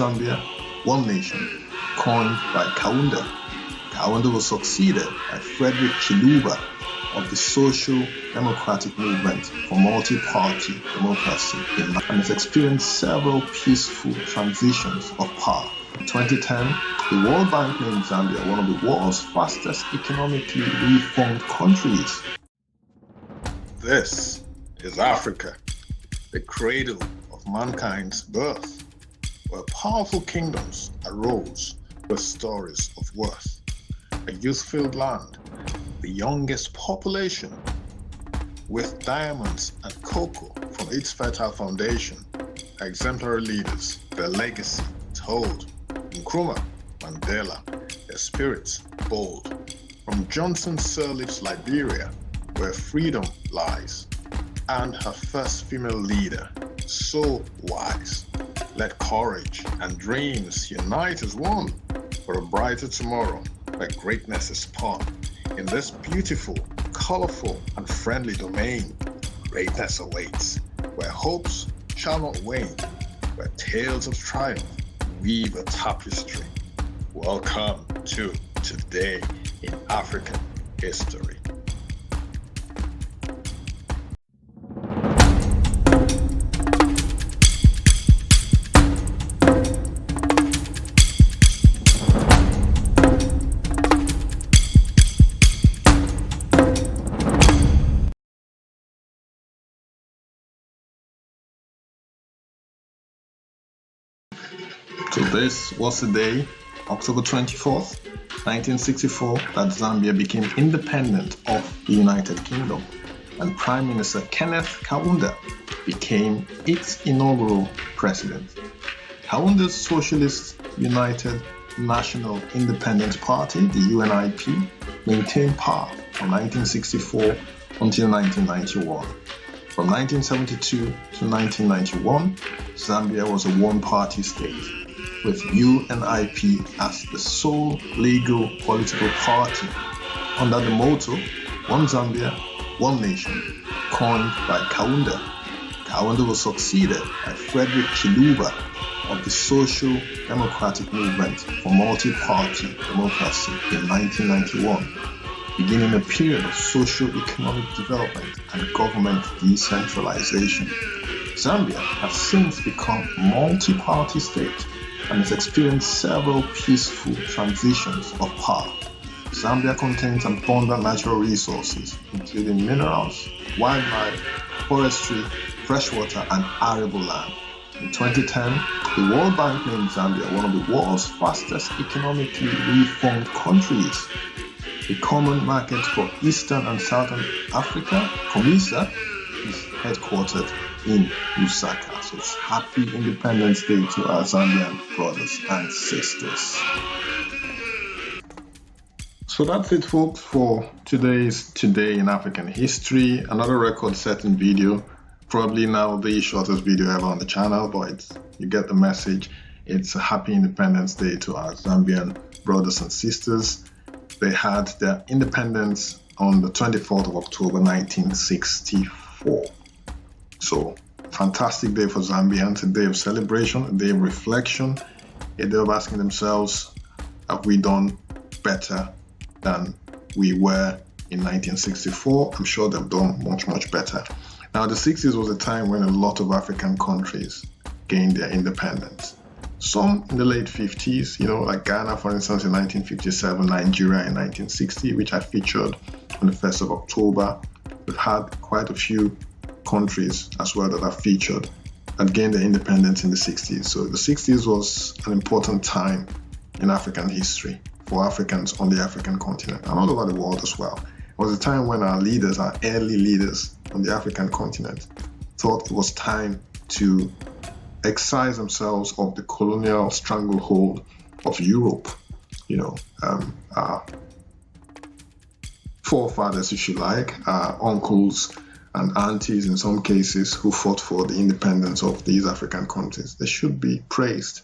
Zambia, one nation, coined by Kaunda. Kaunda was succeeded by Frederick Chiluba of the Social Democratic Movement for Multi-Party Democracy and has experienced several peaceful transitions of power. In 2010, the World Bank named Zambia one of the world's fastest economically reformed countries. This is Africa, the cradle of mankind's birth, where powerful kingdoms arose with stories of worth. A youth-filled land, the youngest population, with diamonds and cocoa from its fertile foundation, exemplary leaders, their legacy told. Nkrumah, Mandela, their spirits bold. From Johnson Sirleaf's Liberia, where freedom lies, and her first female leader, so wise. Let courage and dreams unite as one for a brighter tomorrow where greatness is spawned. In this beautiful, colorful, and friendly domain, greatness awaits, where hopes shall not wane, where tales of triumph weave a tapestry. Welcome to Today in African History. So this was the day, October 24th, 1964, that Zambia became independent of the United Kingdom, and Prime Minister Kenneth Kaunda became its inaugural president. Kaunda's Socialist United National Independence Party, the UNIP, maintained power from 1964 until 1991. From 1972 to 1991, Zambia was a one-party state, with UNIP as the sole legal political party, under the motto, One Zambia, One Nation, coined by Kaunda. Kaunda was succeeded by Frederick Chiluba of the Social Democratic Movement for Multi-Party Democracy in 1991, beginning a period of socio-economic development and government decentralization. Zambia has since become a multi-party state and has experienced several peaceful transitions of power. Zambia contains abundant natural resources, including minerals, wildlife, forestry, freshwater, and arable land. In 2010, the World Bank named Zambia one of the world's fastest economically reformed countries. The Common Market for Eastern and Southern Africa, COMESA, is headquartered in Lusaka. So it's happy Independence Day to our Zambian brothers and sisters. So that's it, folks, for today's Today in African History. Another record-setting video, probably now the shortest video ever on the channel, but you get the message. It's a happy Independence Day to our Zambian brothers and sisters. They had their independence on the 24th of October 1964. So, fantastic day for Zambians, a day of celebration, a day of reflection, a day of asking themselves, have we done better than we were in 1964? I'm sure they've done much, much better. Now, the 60s was a time when a lot of African countries gained their independence. Some in the late 50s, like Ghana, for instance, in 1957, Nigeria in 1960, which I featured on the 1st of October. We've had quite a few countries as well that are featured that gained their independence in the 60s. So the 60s was an important time in African history for Africans on the African continent and all over the world as well. It was a time when our leaders, our early leaders on the African continent, thought it was time to excise themselves of the colonial stranglehold of Europe. Our forefathers, if you like, our uncles and aunties in some cases, who fought for the independence of these African countries. They should be praised.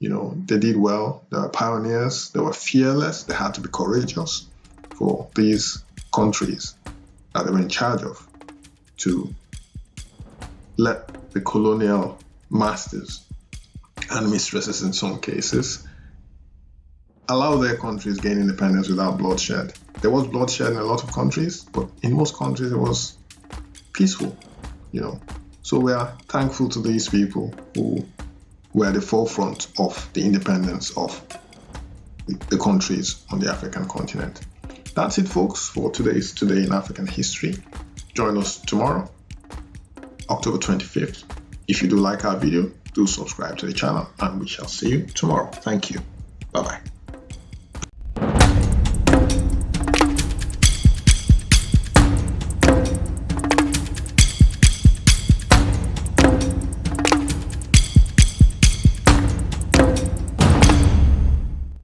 They did well. They were pioneers. They were fearless. They had to be courageous for these countries that they were in charge of to let the colonial masters and mistresses in some cases, allow their countries gain independence without bloodshed. There was bloodshed in a lot of countries, but in most countries it was peaceful, So we are thankful to these people who were at the forefront of the independence of the countries on the African continent. That's it, folks, for today's Today in African History. Join us tomorrow, October 25th. If you do like our video, do subscribe to the channel, and we shall see you tomorrow. Thank you. Bye-bye.